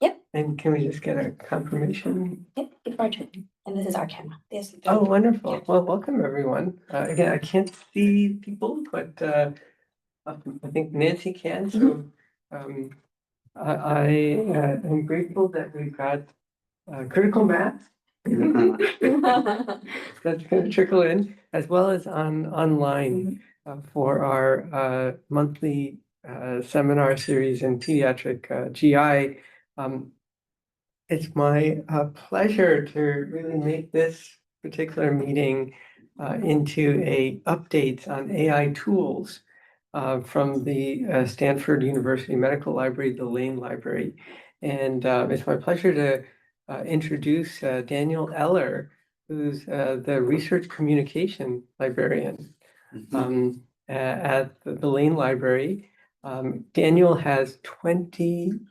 Yep. And can we just get a confirmation? Yep, give our turn. And this is our camera. Oh, wonderful. Yeah. Well, welcome everyone. Again, I can't see people, but I think Nancy can. So I am grateful that we've got critical math that's going to trickle in, as well as online for our monthly seminar series in pediatric GI. It's my pleasure to really make this particular meeting into a updates on AI tools from the Stanford University Medical Library, the Lane Library. And it's my pleasure to introduce Daniel Eller, who's the research communication librarian at the Lane Library. Daniel has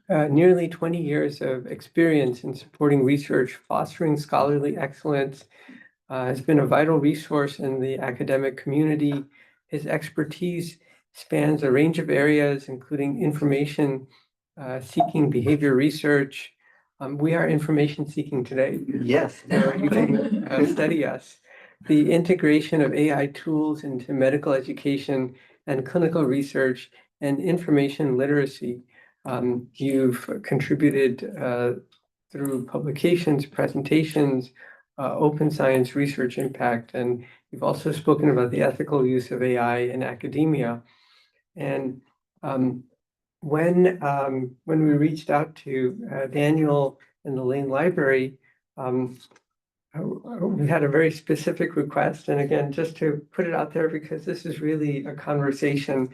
nearly 20 years of experience in supporting research, fostering scholarly excellence, has been a vital resource in the academic community. His expertise spans a range of areas, including information seeking behavior research. We are information seeking today. Yes. So you can study us. The integration of AI tools into medical education and clinical research and information literacy. You've contributed through publications, presentations, open science research impact, and you've also spoken about the ethical use of AI in academia. And when we reached out to Daniel in the Lane Library, we had a very specific request. And again, just to put it out there, because this is really a conversation,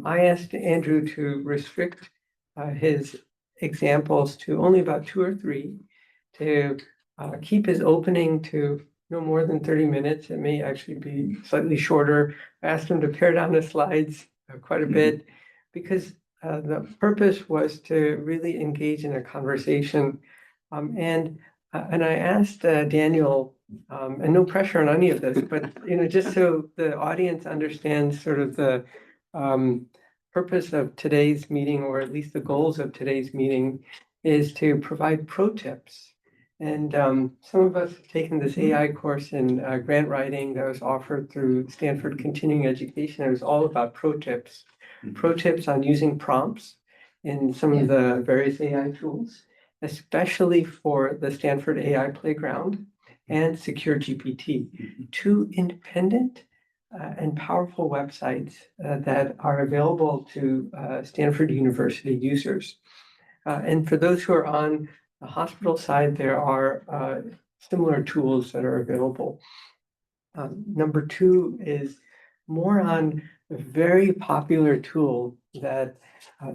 I asked Andrew to restrict his examples to only about 2 or 3, to keep his opening to no more than 30 minutes. It may actually be slightly shorter. I asked him to pare down the slides quite a bit, because the purpose was to really engage in a conversation. And I asked Daniel, and no pressure on any of this, but just so the audience understands sort of the purpose of today's meeting, or at least the goals of today's meeting, is to provide pro tips. And some of us have taken this AI course in grant writing that was offered through Stanford Continuing Education. It was all about pro tips on using prompts in some of the various AI tools, especially for the Stanford AI Playground and Secure GPT, 2 independent and powerful websites that are available to Stanford University users. And for those who are on the hospital side, there are similar tools that are available. Number 2 is more on a very popular tool that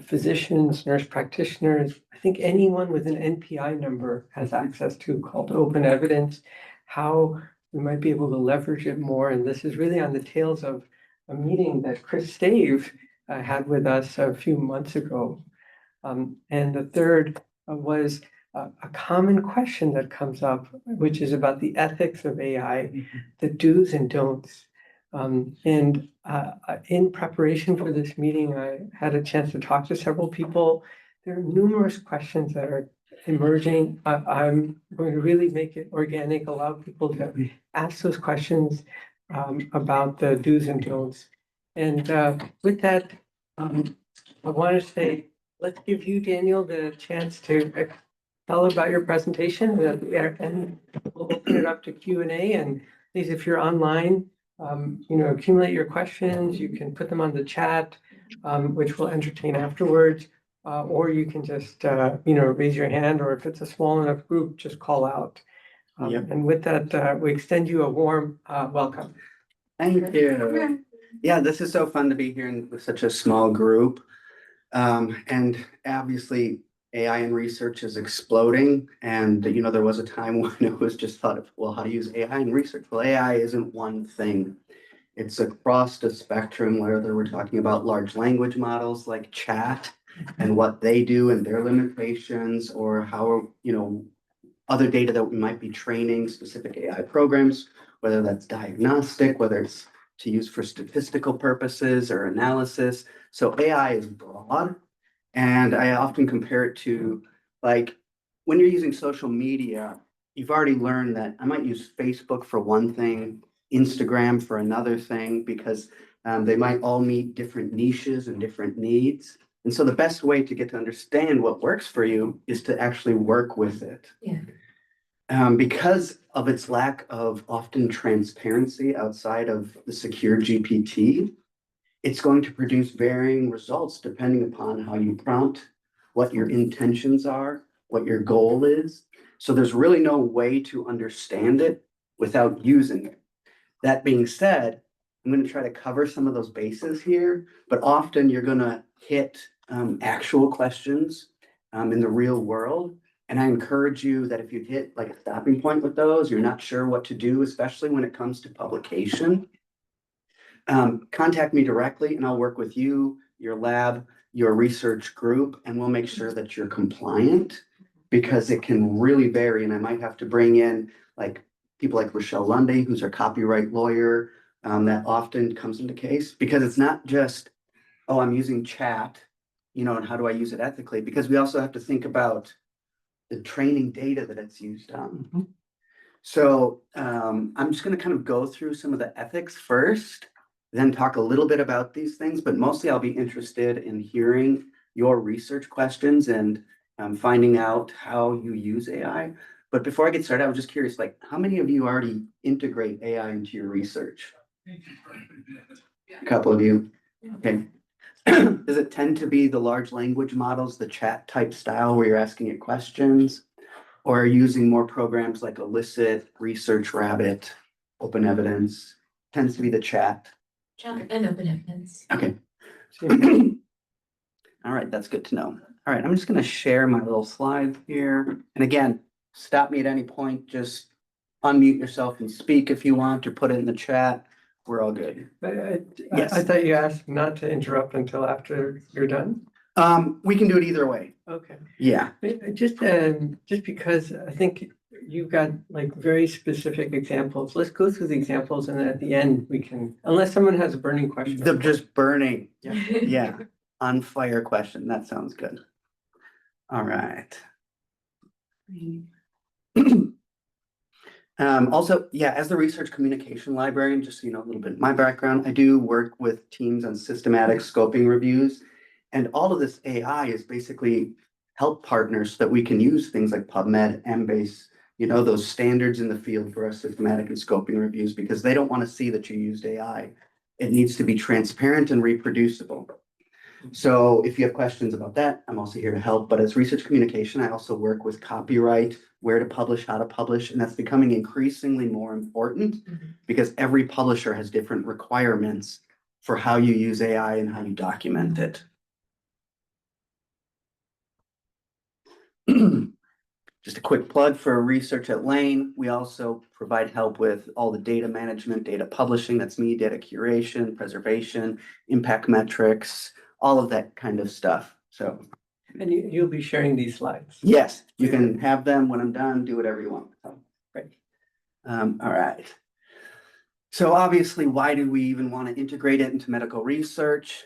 physicians, nurse practitioners, I think anyone with an NPI number has access to, called Open Evidence, how we might be able to leverage it more. And this is really on the tails of a meeting that Chris Stave had with us a few months ago. And the third was a common question that comes up, which is about the ethics of AI, the do's and don'ts. And in preparation for this meeting, I had a chance to talk to several people. There are numerous questions that are emerging. I'm going to really make it organic, allow people to ask those questions about the do's and don'ts. And with that, I want to say, let's give you, Daniel, the chance to tell about your presentation, and we'll open it up to Q&A. And please, if you're online, accumulate your questions. You can put them on the chat, which we'll entertain afterwards, or you can just, raise your hand, or if it's a small enough group, just call out. And with that, we extend you a warm welcome. Thank you. Yeah, this is so fun to be here with such a small group. And obviously, AI in research is exploding. And, there was a time when it was just thought of, well, how to use AI in research? Well, AI isn't one thing. It's across the spectrum, whether we're talking about large language models like chat and what they do and their limitations, or how, other data that we might be training specific AI programs, whether that's diagnostic, whether it's to use for statistical purposes or analysis. So AI is broad. And I often compare it to Like, when you're using social media, you've already learned that I might use Facebook for one thing, Instagram for another thing, because they might all meet different niches and different needs. And so the best way to get to understand what works for you is to actually work with it. Yeah. Because of its lack of often transparency outside of the secure GPT, it's going to produce varying results depending upon how you prompt, what your intentions are, what your goal is. So there's really no way to understand it without using it. That being said, I'm going to try to cover some of those bases here, but often you're going to hit actual questions in the real world. And I encourage you that if you hit like a stopping point with those, you're not sure what to do, especially when it comes to publication. Contact me directly and I'll work with you, your lab, your research group, and we'll make sure that you're compliant because it can really vary. And I might have to bring in like people like Rochelle Lundy, who's our copyright lawyer, that often comes into case because it's not just, oh, I'm using chat, and how do I use it ethically? Because we also have to think about the training data that it's used on. Mhm. So I'm just going to kind of go through some of the ethics first, then talk a little bit about these things, but mostly I'll be interested in hearing your research questions and finding out how you use AI. But before I get started, I was just curious, like, how many of you already integrate AI into your research? A couple of you. Okay. Does it tend to be the large language models, the chat type style where you're asking it questions? Or are you using more programs like Elicit, Research Rabbit, Open Evidence? Tends to be the chat. Chat and open evidence. Okay. See, All right, that's good to know. All right, I'm just gonna share my little slide here. And again, stop me at any point, just unmute yourself and speak if you want, or put it in the chat. We're all good. I Yes. thought you asked not to interrupt until after you're done. We can do it either way. Okay. Yeah. Just because I think you've got like very specific examples. Let's go through the examples and then at the end we can, unless someone has a burning question. The just burning, Yeah. yeah, on fire question. That sounds good. All right. Also, yeah, as the research communication librarian, just so you know a little bit of my background, I do work with teams on systematic scoping reviews. And all of this AI is basically help partners so that we can use things like PubMed, Embase, those standards in the field for our systematic and scoping reviews, because they don't want to see that you used AI. It needs to be transparent and reproducible. So if you have questions about that, I'm also here to help. But as research communication, I also work with copyright, where to publish, how to publish, and that's becoming increasingly more important because every publisher has different requirements for how you use AI and how you document it. Just a quick plug for research at Lane. We also provide help with all the data management, data publishing, that's me, data curation, preservation, impact metrics, all of that kind of stuff. So, And you'll be sharing these slides. yes, you can have them when I'm done, do whatever you want. So, Great. all right. So obviously, why do we even want to integrate it into medical research?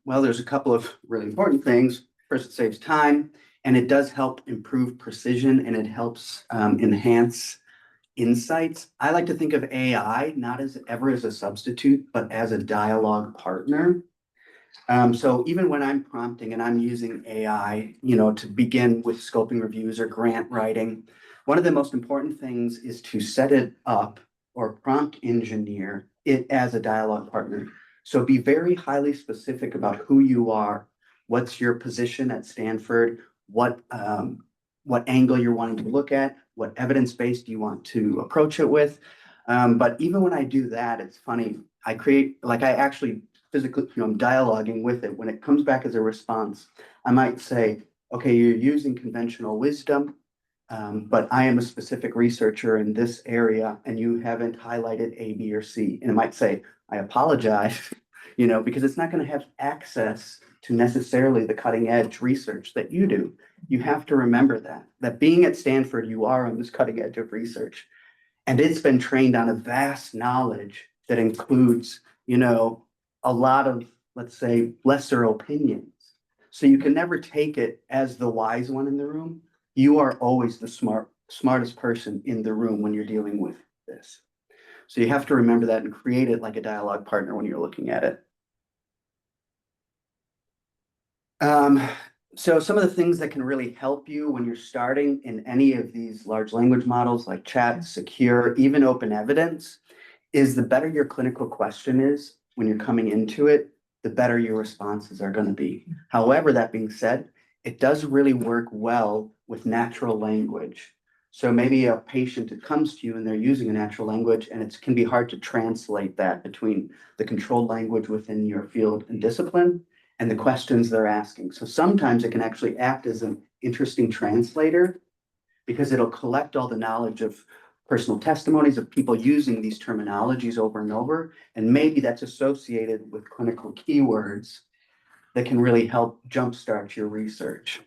Well, there's a couple of really important things. First, it saves time, and it does help improve precision, and it helps enhance insights. I like to think of AI not as ever as a substitute, but as a dialogue partner. So even when I'm prompting and I'm using AI, to begin with scoping reviews or grant writing, one of the most important things is to set it up or prompt engineer it as a dialogue partner. So be very highly specific about who you are, what's your position at Stanford, what angle you're wanting to look at, what evidence base do you want to approach it with. But even when I do that, it's funny. I actually physically, I'm dialoguing with it. When it comes back as a response, I might say, okay, you're using conventional wisdom, but I am a specific researcher in this area and you haven't highlighted A, B, or C. And it might say, I apologize, because it's not going to have access to necessarily the cutting edge research that you do. You have to remember that being at Stanford, you are on this cutting edge of research. And it's been trained on a vast knowledge that includes, a lot of, let's say, lesser opinions. So you can never take it as the wise one in the room. You are always the smartest person in the room when you're dealing with this. So you have to remember that and create it like a dialogue partner when you're looking at it. So some of the things that can really help you when you're starting in any of these large language models like chat, secure, even open evidence, is the better your clinical question is when you're coming into it, the better your responses are going to be. However, that being said, it does really work well with natural language. So maybe a patient that comes to you and they're using a natural language, and it can be hard to translate that between the controlled language within your field and discipline and the questions they're asking. So sometimes it can actually act as an interesting translator because it'll collect all the knowledge of personal testimonies of people using these terminologies over and over. And maybe that's associated with clinical keywords that can really help jumpstart your research.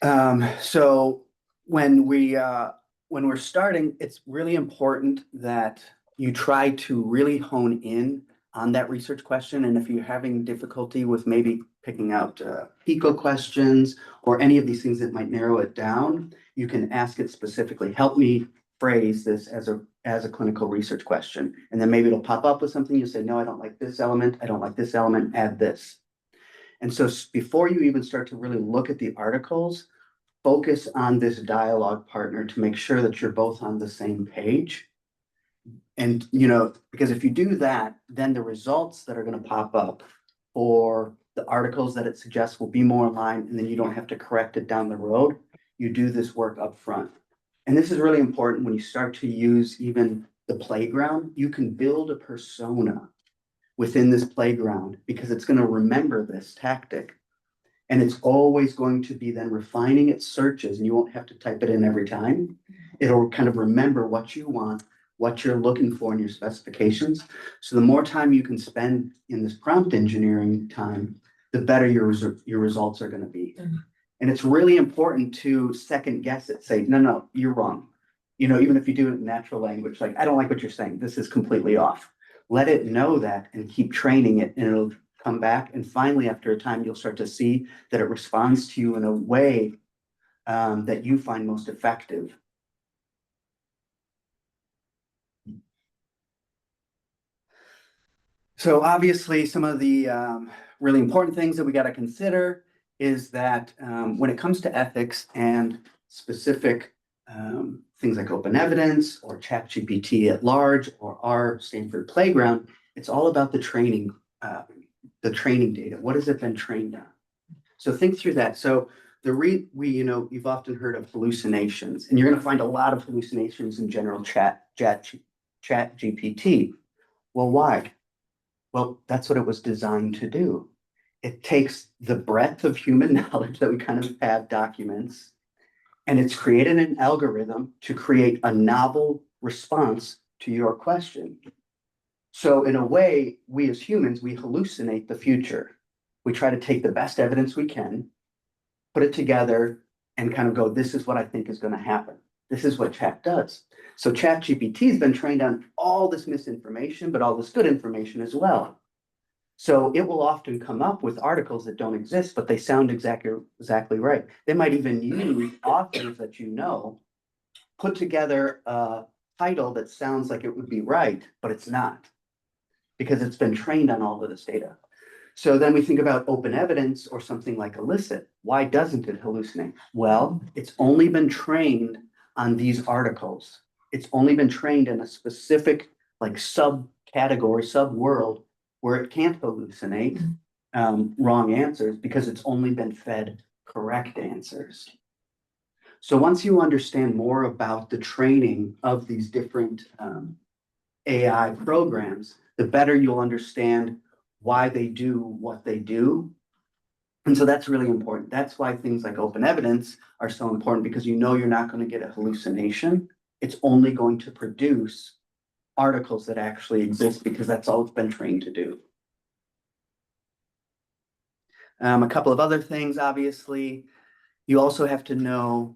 So when we're starting, it's really important that you try to really hone in on that research question. And if you're having difficulty with maybe picking out PICO questions or any of these things that might narrow it down, you can ask it specifically, help me phrase this as a clinical research question. And then maybe it'll pop up with something. You say, no, I don't like this element. I don't like this element, add this. And so before you even start to really look at the articles, focus on this dialogue partner to make sure that you're both on the same page. And, because if you do that, then the results that are going to pop up for the articles that it suggests will be more aligned, and then you don't have to correct it down the road. You do this work up front. And this is really important when you start to use even the playground. You can build a persona within this playground because it's going to remember this tactic. And it's always going to be then refining its searches, and you won't have to type it in every time. It'll kind of remember what you want, what you're looking for in your specifications. So the more time you can spend in this prompt engineering time, the better your results are going to be. Mhm. And it's really important to second guess it, say, no, you're wrong. Even if you do it in natural language, like, I don't like what you're saying, this is completely off. Let it know that and keep training it, and it'll come back. And finally, after a time, you'll start to see that it responds to you in a way that you find most effective. So obviously, some of the really important things that we got to consider is that when it comes to ethics and specific things like open evidence or ChatGPT at large or our Stanford Playground, it's all about the training data. What has it been trained on? So think through that. So you've often heard of hallucinations, and you're going to find a lot of hallucinations in general chat GPT. Well, why? Well, that's what it was designed to do. It takes the breadth of human knowledge that we kind of have documents, and it's created an algorithm to create a novel response to your question. So in a way, we as humans, we hallucinate the future. We try to take the best evidence we can, put it together, and kind of go, this is what I think is going to happen. This is what chat does. So ChatGPT has been trained on all this misinformation, but all this good information as well. So it will often come up with articles that don't exist, but they sound exactly right. They might even use authors that put together a title that sounds like it would be right, but it's not, because it's been trained on all of this data. So then we think about open evidence or something like elicit. Why doesn't it hallucinate? Well, it's only been trained on these articles. It's only been trained in a specific subcategory, subworld where it can't hallucinate wrong answers because it's only been fed correct answers. So once you understand more about the training of these different AI programs, the better you'll understand why they do what they do. And so that's really important. That's why things like open evidence are so important, because you're not going to get a hallucination. It's only going to produce articles that actually exist because that's all it's been trained to do. A couple of other things, obviously, you also have to know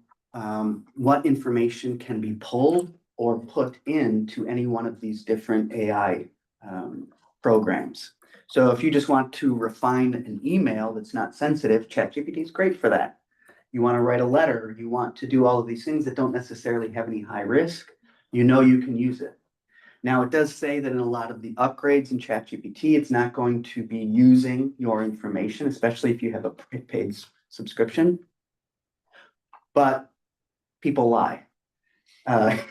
what information can be pulled or put into any one of these different AI programs. So if you just want to refine an email that's not sensitive, ChatGPT is great for that. You want to write a letter, you want to do all of these things that don't necessarily have any high risk, you know you can use it. Now, it does say that in a lot of the upgrades in ChatGPT, it's not going to be using your information, especially if you have a paid subscription. But people lie.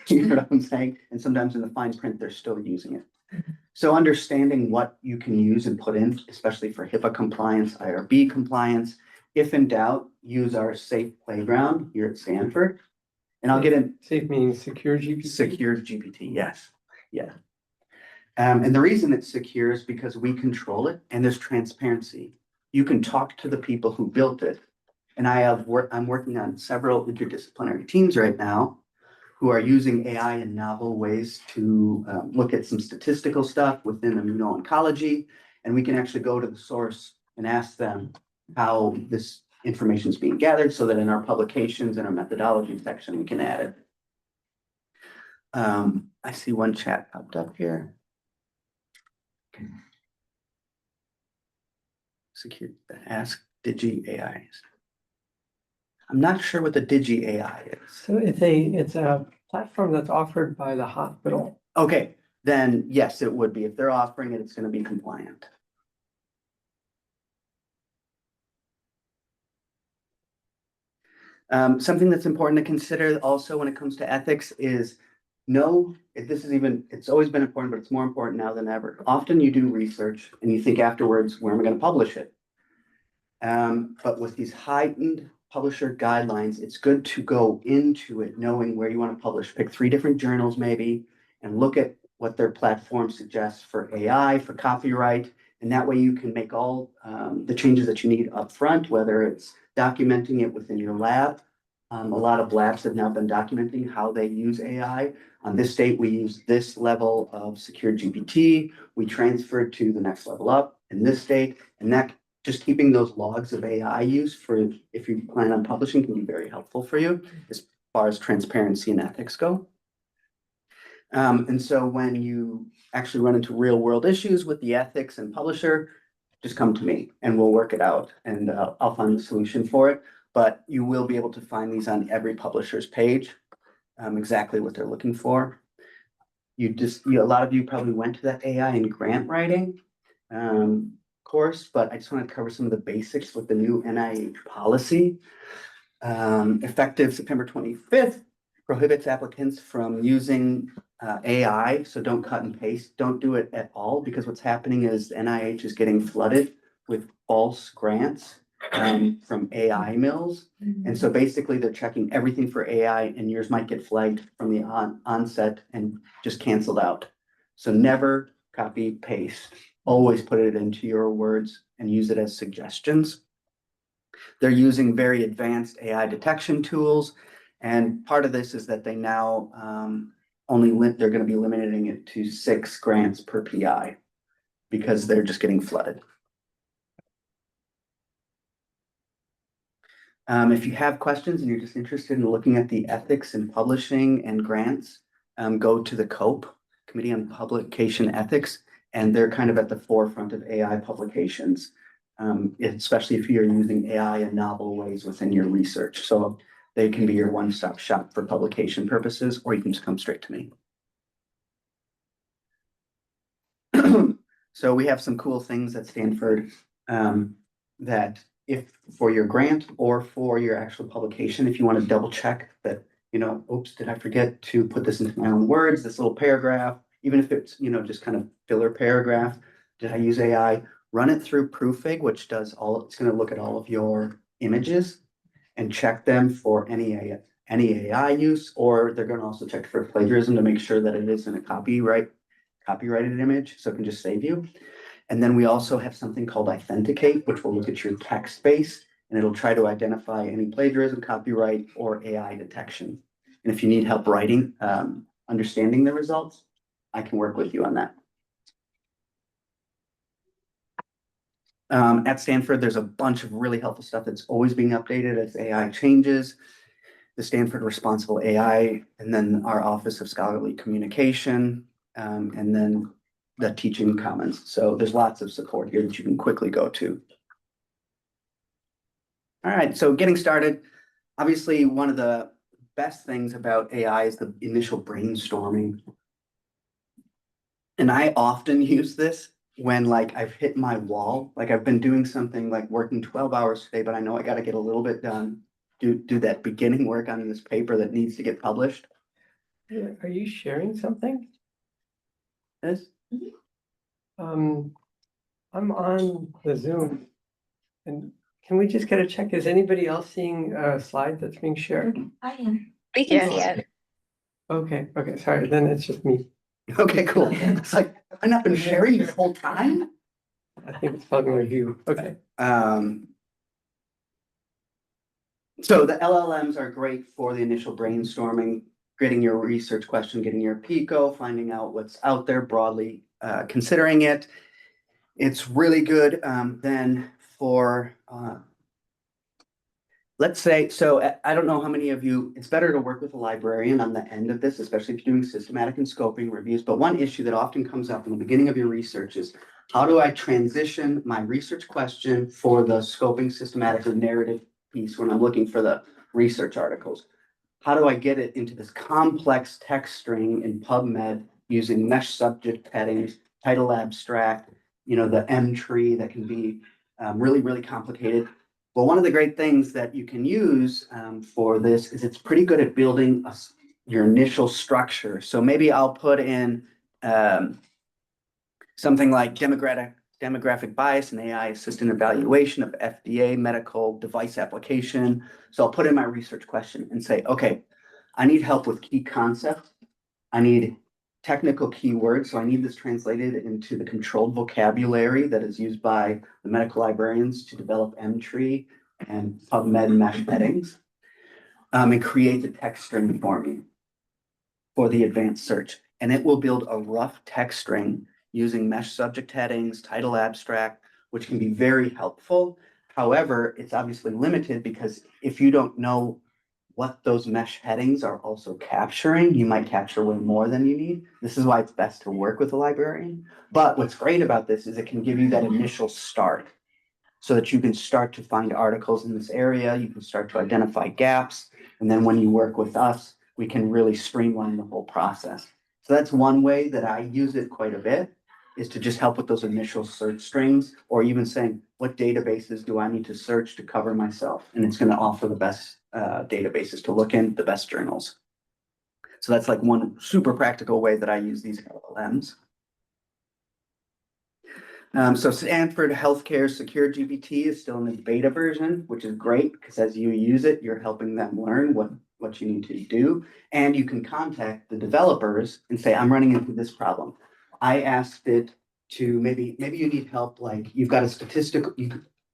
You know what I'm saying? And sometimes in the fine print, they're still using it. So understanding what you can use and put in, especially for HIPAA compliance, IRB compliance. If in doubt, use our safe playground here at Stanford. And I'll get in Safe meaning secure GPT. secure GPT, yes, yeah. And the reason it's secure is because we control it and there's transparency. You can talk to the people who built it. And I'm working on several interdisciplinary teams right now who are using AI in novel ways to look at some statistical stuff within immuno-oncology. And we can actually go to the source and ask them how this information is being gathered so that in our publications and our methodology section, we can add it. I see one chat popped up here. Okay. Secure, ask Digi AI. I'm not sure what the Digi AI is. So it's a platform that's offered by the hospital. Okay, then yes, it would be. If they're offering it, it's going to be compliant. Something that's important to consider also when it comes to ethics is it's always been important, but it's more important now than ever. Often you do research and you think afterwards, where am I going to publish it? But with these heightened publisher guidelines, it's good to go into it knowing where you want to publish. Pick 3 different journals maybe and look at what their platform suggests for AI, for copyright, and that way you can make all the changes that you need up front, whether it's documenting it within your lab. A lot of labs have now been documenting how they use AI. On this date, we use this level of secure GPT. We transferred to the next level up in this date, and that just keeping those logs of AI use for if you plan on publishing can be very helpful for you as far as transparency and ethics go. And so when you actually run into real world issues with the ethics and publisher, just come to me and we'll work it out and I'll find the solution for it. But you will be able to find these on every publisher's page, exactly what they're looking for. A lot of you probably went to that AI and grant writing course, but I just want to cover some of the basics with the new NIH policy. Effective September 25th, prohibits applicants from using AI, so don't cut and paste, don't do it at all, because what's happening is NIH is getting flooded with false grants from AI mills. And so basically they're checking everything for AI and yours might get flagged from the onset and just canceled out. So never copy paste, always put it into your words and use it as suggestions. They're using very advanced AI detection tools. And part of this is that they now they're going to be limiting it to 6 grants per PI because they're just getting flooded. If you have questions and you're just interested in looking at the ethics in publishing and grants, go to the COPE, Committee on Publication Ethics, and they're kind of at the forefront of AI publications, especially if you're using AI in novel ways within your research. So they can be your one-stop shop for publication purposes, or you can just come straight to me. So we have some cool things at Stanford that if for your grant or for your actual publication, if you want to double check that, oops, did I forget to put this into my own words, this little paragraph, even if it's, just kind of filler paragraph, did I use AI? Run it through Proofig, which does it's going to look at all of your images and check them for any AI use, or they're going to also check for plagiarism to make sure that it isn't a copyrighted image, so it can just save you. And then we also have something called Authenticate, which will look at your text base and it'll try to identify any plagiarism, copyright, or AI detection. And if you need help writing, understanding the results, I can work with you on that. At Stanford, there's a bunch of really helpful stuff that's always being updated as AI changes. The Stanford Responsible AI, and then our Office of Scholarly Communication, and then the teaching commons. So there's lots of support here that you can quickly go to. All right, so getting started. Obviously, one of the best things about AI is the initial brainstorming. And I often use this when like I've hit my wall, like I've been doing something like working 12 hours today, but I know I got to get a little bit done, do that beginning work on this paper that needs to get published. Yeah, are you sharing something? Yes. I'm on the Zoom. And can we just get a check? Is anybody else seeing a slide that's being shared? I am. We can see it. Okay, sorry, then it's just me. Okay, cool. It's like, I've not been sharing this whole time. I think it's probably with you. Okay. So the LLMs are great for the initial brainstorming, getting your research question, getting your PICO, finding out what's out there broadly, considering it. It's really good then for, let's say, so I don't know how many of you, it's better to work with a librarian on the end of this, especially if you're doing systematic and scoping reviews. But one issue that often comes up in the beginning of your research is, how do I transition my research question for the scoping, systematic, and narrative piece when I'm looking for the research articles? How do I get it into this complex text string in PubMed using mesh subject headings, title abstract, the M tree that can be really, really complicated. Well, one of the great things that you can use for this is it's pretty good at building your initial structure. So maybe I'll put in something like demographic bias and AI assistant evaluation of FDA medical device application. So I'll put in my research question and say, okay, I need help with key concepts. I need technical keywords. So I need this translated into the controlled vocabulary that is used by the medical librarians to develop M-tree and PubMed mesh headings, and create the text string for me for the advanced search. And it will build a rough text string using mesh subject headings, title abstract, which can be very helpful. However, it's obviously limited because if you don't know what those mesh headings are also capturing, you might capture way more than you need. This is why it's best to work with a librarian. But what's great about this is it can give you that initial start so that you can start to find articles in this area. You can start to identify gaps. And then when you work with us, we can really streamline the whole process. So that's one way that I use it quite a bit, is to just help with those initial search strings, or even saying, what databases do I need to search to cover myself? And it's going to offer the best databases to look in, the best journals. So that's like one super practical way that I use these LLMs. So Stanford Healthcare Secure GPT is still in the beta version, which is great because as you use it, you're helping them learn what you need to do. And you can contact the developers and say, I'm running into this problem. I asked it to maybe you need help, like you've got a statistical,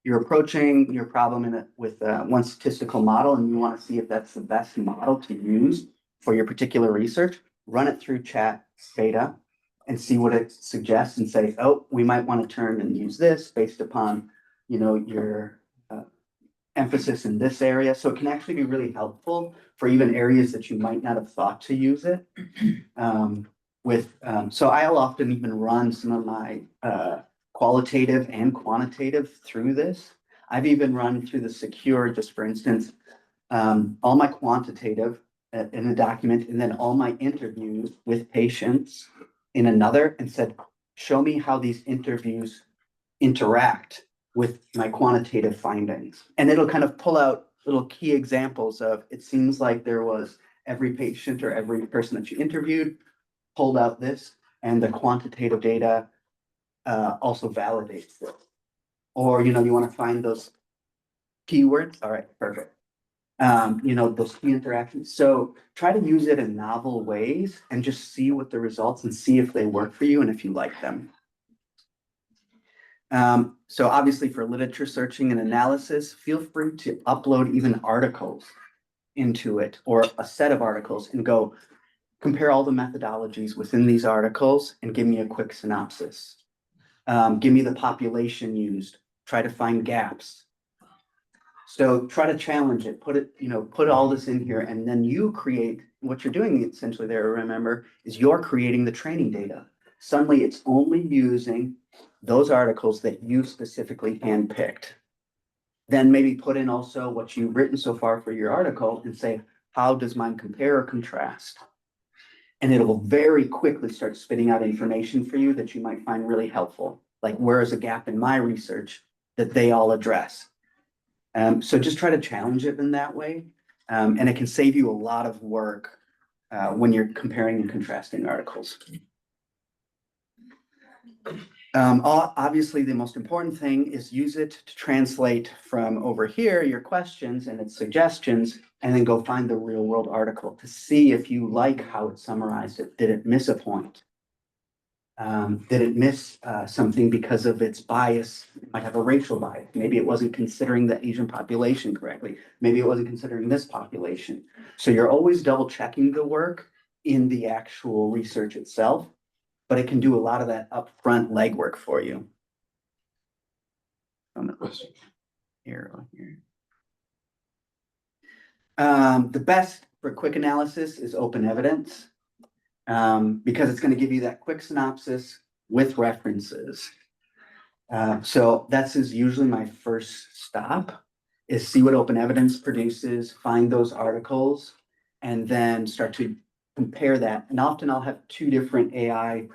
you're approaching your problem with one statistical model and you want to see if that's the best model to use for your particular research. Run it through chat beta and see what it suggests and say, oh, we might want to turn and use this based upon, your emphasis in this area. So it can actually be really helpful for even areas that you might not have thought to use it. So I'll often even run some of my qualitative and quantitative through this. I've even run through the secure, just for instance, all my quantitative in a document, and then all my interviews with patients in another, and said, show me how these interviews interact with my quantitative findings. And it'll kind of pull out little key examples of, it seems like there was every patient or every person that you interviewed pulled out this, and the quantitative data also validates this. Or, you want to find those keywords. All right, perfect. Those key interactions. So try to use it in novel ways and just see what the results and see if they work for you and if you like them. So obviously for literature searching and analysis, feel free to upload even articles into it or a set of articles and go compare all the methodologies within these articles and give me a quick synopsis. Give me the population used, try to find gaps. So try to challenge it, put all this in here, and then you create what you're doing essentially there, remember, is you're creating the training data. Suddenly it's only using those articles that you specifically handpicked. Then maybe put in also what you've written so far for your article and say, how does mine compare or contrast? And it will very quickly start spitting out information for you that you might find really helpful. Like, where is a gap in my research that they all address? So just try to challenge it in that way. And it can save you a lot of work when you're comparing and contrasting articles. Obviously, the most important thing is use it to translate from over here, your questions and its suggestions, and then go find the real world article to see if you like how it summarized it. Did it miss a point? Did it miss something because of its bias? It might have a racial bias. Maybe it wasn't considering the Asian population correctly. Maybe it wasn't considering this population. So you're always double checking the work in the actual research itself, but it can do a lot of that upfront legwork for you. Here. The best for quick analysis is open evidence. Because it's going to give you that quick synopsis with references. So that's usually my first stop, is see what open evidence produces, find those articles, and then start to compare that. And often I'll have two different AI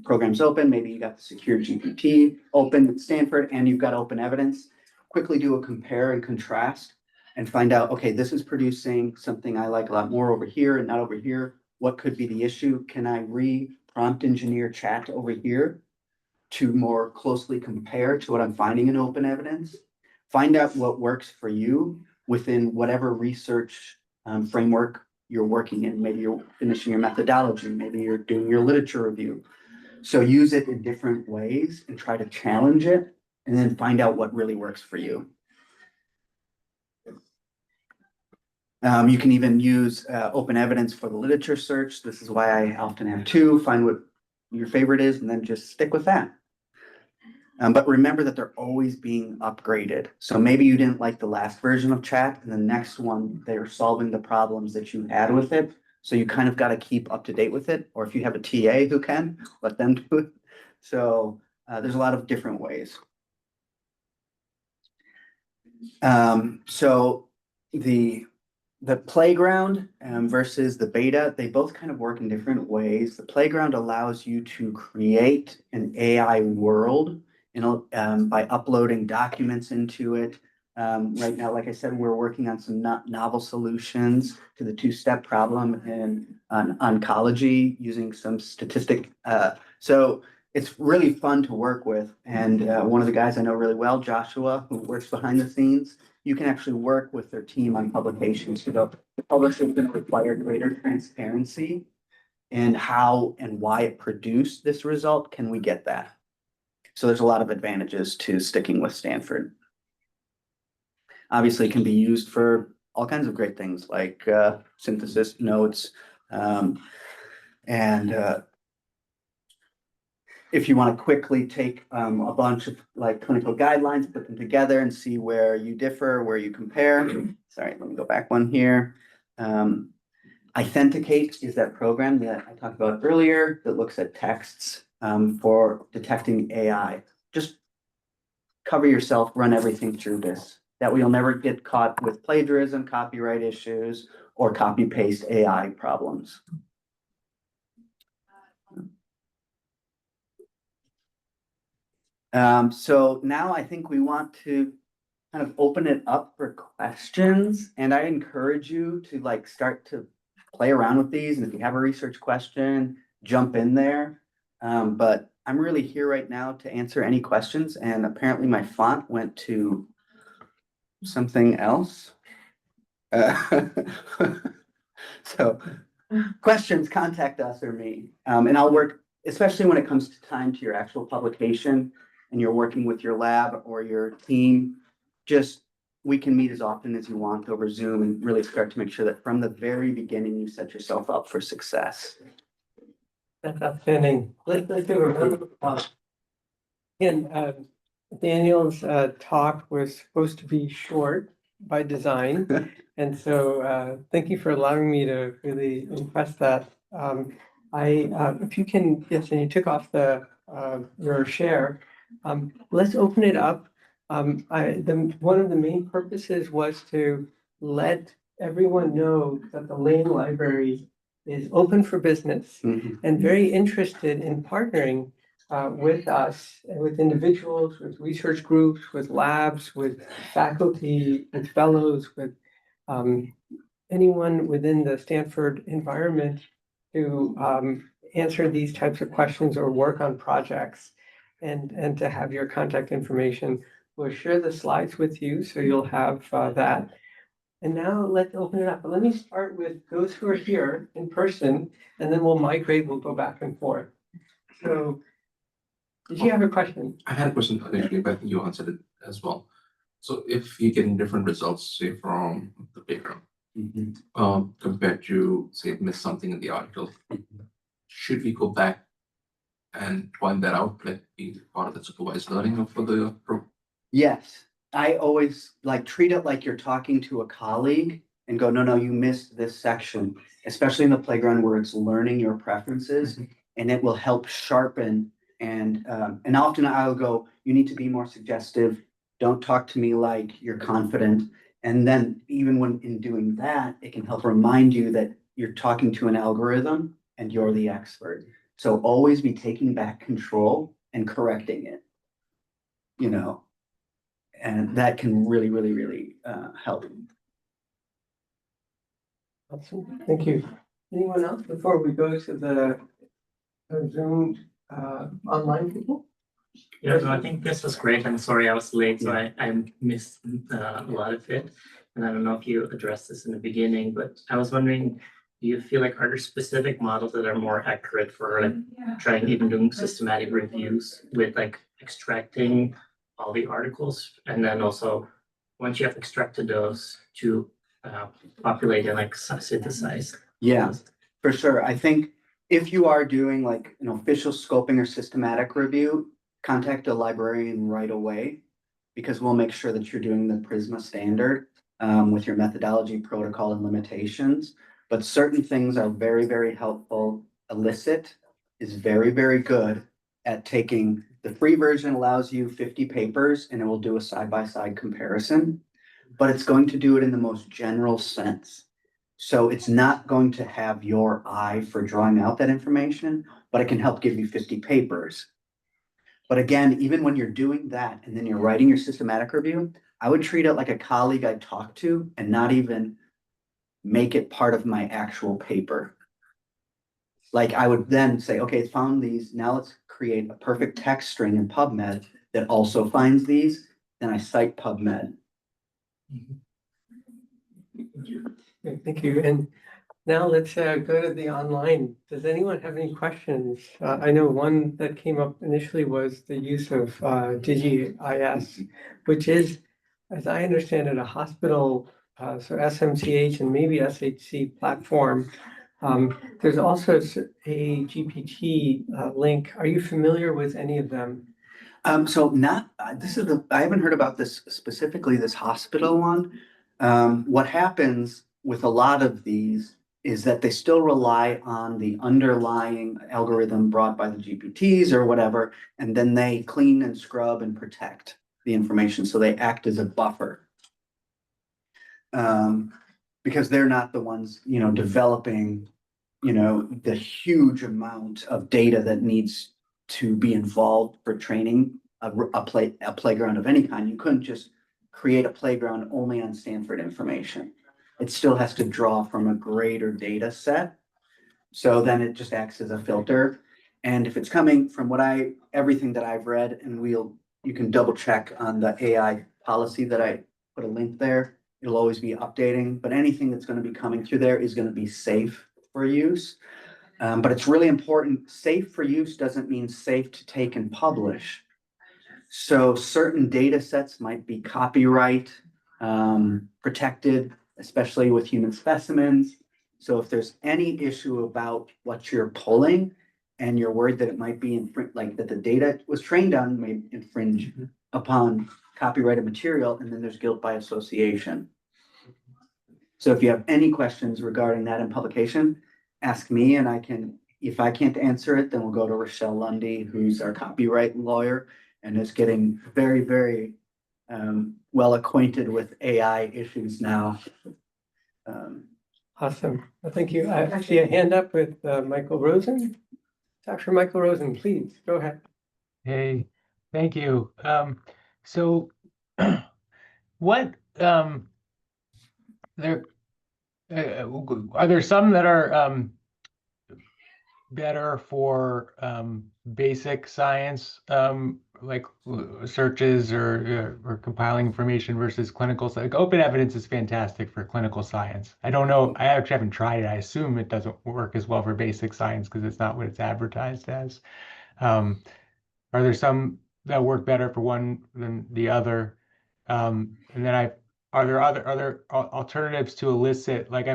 programs open. Maybe you got the secure GPT open at Stanford and you've got open evidence. Quickly do a compare and contrast and find out, okay, this is producing something I like a lot more over here and not over here. What could be the issue? Can I prompt engineer chat over here to more closely compare to what I'm finding in open evidence? Find out what works for you within whatever research framework you're working in. Maybe you're finishing your methodology. Maybe you're doing your literature review. So use it in different ways and try to challenge it and then find out what really works for you. You can even use open evidence for the literature search. This is why I often have two. Find what your favorite is and then just stick with that. But remember that they're always being upgraded. So maybe you didn't like the last version of chat and the next one, they're solving the problems that you had with it. So you kind of got to keep up to date with it. Or if you have a TA who can, let them do it. So there's a lot of different ways. So the playground versus the beta, they both kind of work in different ways. The playground allows you to create an AI world by uploading documents into it. Right now, like I said, we're working on some novel solutions to the two-step problem in oncology using some statistic. So it's really fun to work with. And one of the guys I know really well, Joshua, who works behind the scenes, you can actually work with their team on publications to go. The publisher is going to require greater transparency in how and why it produced this result. Can we get that? So there's a lot of advantages to sticking with Stanford. Obviously, it can be used for all kinds of great things like synthesis, notes, and if you want to quickly take a bunch of like clinical guidelines, put them together and see where you differ, where you compare. Sorry, let me go back one here. Authenticate is that program that I talked about earlier that looks at texts for detecting AI. Just cover yourself, run everything through this. That way you'll never get caught with plagiarism, copyright issues, or copy paste AI problems. So now I think we want to kind of open it up for questions, and I encourage you to like start to play around with these. And if you have a research question, jump in there. But I'm really here right now to answer any questions. And apparently my font went to something else. So questions, contact us or me. And I'll work, especially when it comes to time to your actual publication and you're working with your lab or your team, we can meet as often as you want over Zoom and really start to make sure that from the very beginning, you set yourself up for success. That's outstanding. Let's do a again, Daniel's talk was supposed to be short by design. And so thank you for allowing me to really impress that. If you can, yes, and you took off your share, let's open it up. One of the main purposes was to let everyone know that the Lane Library is open for business Mhm. and very interested in partnering with us, and with individuals, with research groups, with labs, with faculty, with fellows, with anyone within the Stanford environment to answer these types of questions or work on projects, and to have your contact information. We'll share the slides with you, so you'll have that. And now let's open it up. But let me start with those who are here in person, and then we'll migrate, we'll go back and forth. So, did you have a question? I had a question initially, but I think you answered it as well. So if you're getting different results, say from the playground, Mhm. compared to say miss something in the article, should we go back and point that out, like be part of the supervised learning for the Yes, I always like treat it like you're talking to a colleague and go, no, no, you missed this section, especially in the playground where it's learning your preferences, and it will help sharpen. And often I'll go, you need to be more suggestive. Don't talk to me like you're confident. And then even when in doing that, it can help remind you that you're talking to an algorithm and you're the expert. So always be taking back control and correcting it, you know, and that can really, really, really help. Awesome, thank you. Anyone else before we go to the Zoom online people? Yeah, so I think this was great. I'm sorry I was late, so I missed a lot of it. And I don't know if you addressed this in the beginning, but I was wondering, do you feel like are there specific models that are more accurate for like trying even doing systematic reviews with like extracting all the articles, and then also once you have extracted those to populate and like synthesize? Yeah, for sure. I think if you are doing like an official scoping or systematic review, contact a librarian right away, because we'll make sure that you're doing the Prisma standard with your methodology, protocol, and limitations. But certain things are very, very helpful. Elicit is very, very good at taking the free version allows you 50 papers and it will do a side-by-side comparison, but it's going to do it in the most general sense. So it's not going to have your eye for drawing out that information, but it can help give you 50 papers. But again, even when you're doing that and then you're writing your systematic review, I would treat it like a colleague I talk to and not even make it part of my actual paper. Like I would then say, okay, found these. Now let's create a perfect text string in PubMed that also finds these. Then I cite PubMed. Okay, thank you. And now let's go to the online. Does anyone have any questions? I know one that came up initially was the use of DigiIS, which is, as I understand it, a hospital, so SMCH and maybe SHC platform. There's also a GPT link. Are you familiar with any of them? So not, this is I haven't heard about this specifically, this hospital one. What happens with a lot of these is that they still rely on the underlying algorithm brought by the GPTs or whatever, and then they clean and scrub and protect the information. So they act as a buffer. Because they're not the ones, you know, developing, you know, the huge amount of data that needs to be involved for training a playground of any kind. You couldn't just create a playground only on Stanford information. It still has to draw from a greater data set. So then it just acts as a filter. And if it's coming from everything that I've read, and you can double check on the AI policy that I put a link there. It'll always be updating, but anything that's going to be coming through there is going to be safe for use. But it's really important. Safe for use doesn't mean safe to take and publish. So certain data sets might be copyright protected, especially with human specimens. So if there's any issue about what you're pulling and you're worried that it might be like that the data was trained on may infringe upon copyrighted material, and then there's guilt by association. So if you have any questions regarding that in publication, ask me and I can if I can't answer it, then we'll go to Rochelle Lundy, who's our copyright lawyer and is getting very, very well acquainted with AI issues now. Awesome. Well, thank you. I see a hand up with Michael Rosen. Dr. Michael Rosen, please go ahead. Hey, thank you. So what there are there some that are better for basic science like searches or compiling information versus clinical? Like open evidence is fantastic for clinical science. I don't know, I actually haven't tried it. I assume it doesn't work as well for basic science because it's not what it's advertised as. Are there some that work better for one than the other? And then are there other alternatives to elicit? Like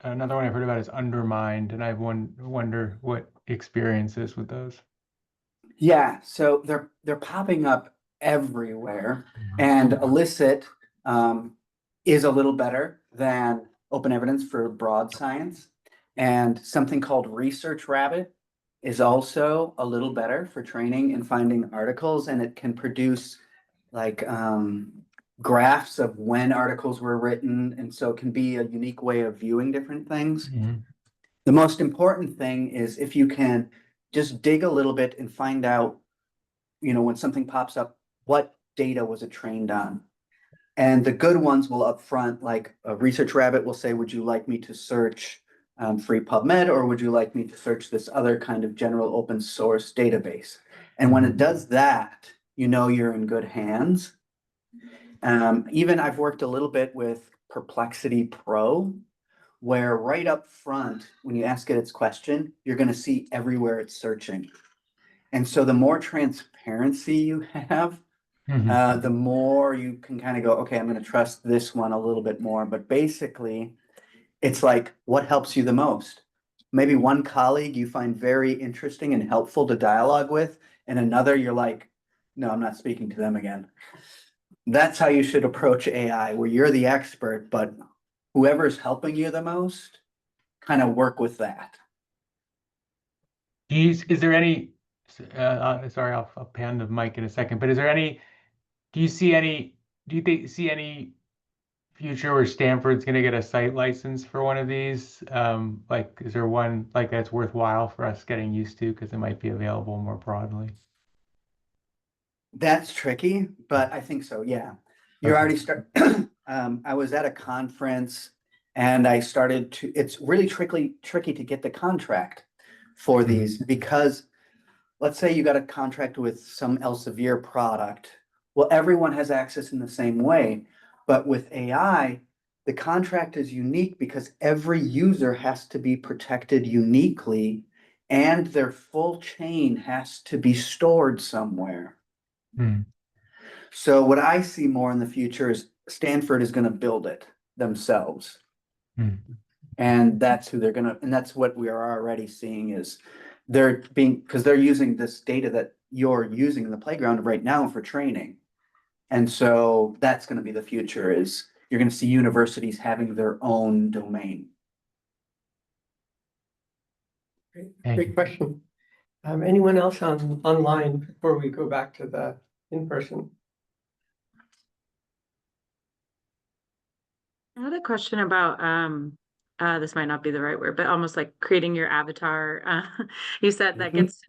another one I've heard about is undermined, and I wonder what experience is with those. Yeah, so they're popping up everywhere, and elicit is a little better than open evidence for broad science. And something called Research Rabbit is also a little better for training and finding articles, and it can produce like graphs of when articles were written, and so it can be a unique way of viewing different things. The most important thing is if you can just dig a little bit and find out, when something pops up, what data was it trained on? And the good ones will upfront, like a Research Rabbit will say, would you like me to search free PubMed, or would you like me to search this other kind of general open source database? And when it does that, you're in good hands. Even I've worked a little bit with Perplexity Pro, where right up front, when you ask it its question, you're going to see everywhere it's searching. And so the more transparency you have, the more you can kind of go, okay, I'm going to trust this one a little bit more. But basically, it's like, what helps you the most? Maybe one colleague you find very interesting and helpful to dialogue with, and another you're like, no, I'm not speaking to them again. That's how you should approach AI, where you're the expert, but whoever's helping you the most, kind of work with that. Is there any, sorry, I'll pan the mic in a second, but do you see any future where Stanford's going to get a site license for one of these? Like, is there one like that's worthwhile for us getting used to because it might be available more broadly? That's tricky, but I think so. Yeah. You're Okay. already I was at a conference and I started to, it's really tricky to get the contract for these, because let's say you got a contract with some Elsevier product. Well, everyone has access in the same way, but with AI, the contract is unique because every user has to be protected uniquely and their full chain has to be stored somewhere. So what I see more in the future is Stanford is going to build it themselves. And that's who and that's what we are already seeing is because they're using this data that you're using in the playground right now for training. And so that's going to be the future, is you're going to see universities having their own domain. Great question. Anyone else online before we go back to the in-person? I had a question about this might not be the right word, but almost like creating your avatar. You said that gets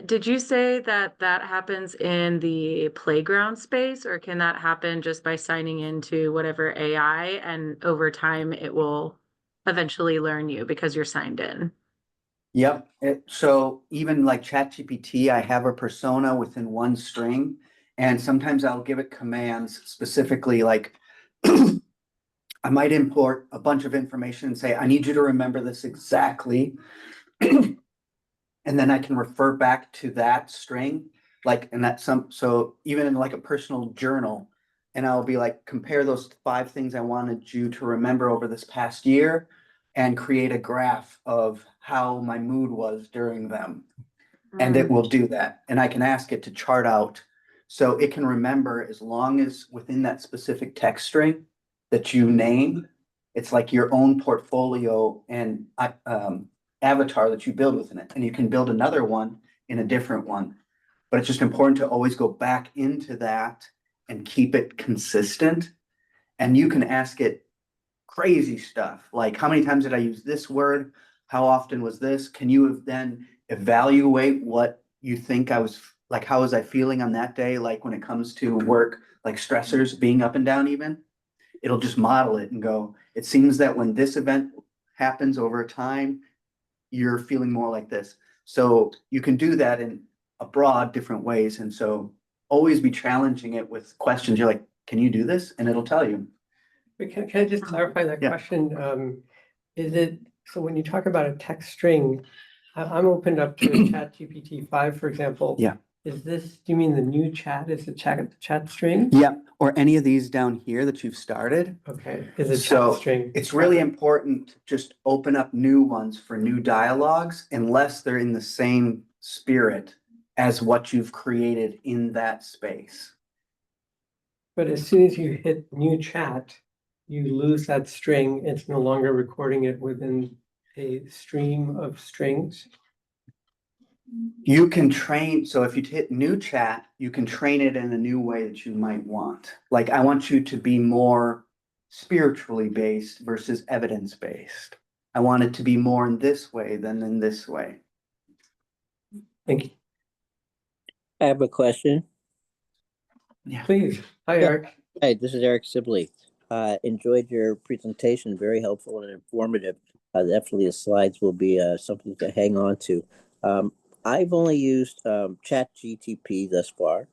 did you say that happens in the playground space, or can that happen just by signing into whatever AI and over time it will eventually learn you because you're signed in? Yep. So even like ChatGPT, I have a persona within one string, and sometimes I'll give it commands specifically, like I might import a bunch of information and say, I need you to remember this exactly. And then I can refer back to that string, so even in like a personal journal, and I'll be like, compare those 5 things I wanted you to remember over this past year and create a graph of how my mood was during them. And it will do that. And I can ask it to chart out so it can remember as long as within that specific text string that you name, it's like your own portfolio. And avatar that you build within it, and you can build another one in a different one. But it's just important to always go back into that and keep it consistent. And you can ask it crazy stuff, like how many times did I use this word? How often was this? Can you then evaluate what you think I was, like, how was I feeling on that day? Like when it comes to work, like stressors being up and down even, it'll just model it and go, it seems that when this event happens over time, you're feeling more like this. So you can do that in a broad different ways. And so always be challenging it with questions. You're like, can you do this? And it'll tell you. But can I just clarify that Yeah. question? Is it, so when you talk about a text string, I'm opened up to ChatGPT 5, for example. Yeah. Is this, do you mean the new chat is the chat string? Yeah. Or any of these down here that you've started. Okay, is it So chat string? it's really important to just open up new ones for new dialogues unless they're in the same spirit as what you've created in that space. But as soon as you hit new chat, you lose that string. It's no longer recording it within a stream of strings. You can train, so if you hit new chat, you can train it in a new way that you might want. Like, I want you to be more spiritually based versus evidence based. I want it to be more in this way than in this way. Thank you. I have a question. Please. Hi, Yeah. Eric. Hi, this is Eric Sibley. Enjoyed your presentation, very helpful and informative. Definitely the slides will be something to hang on to. I've only used ChatGTP thus far,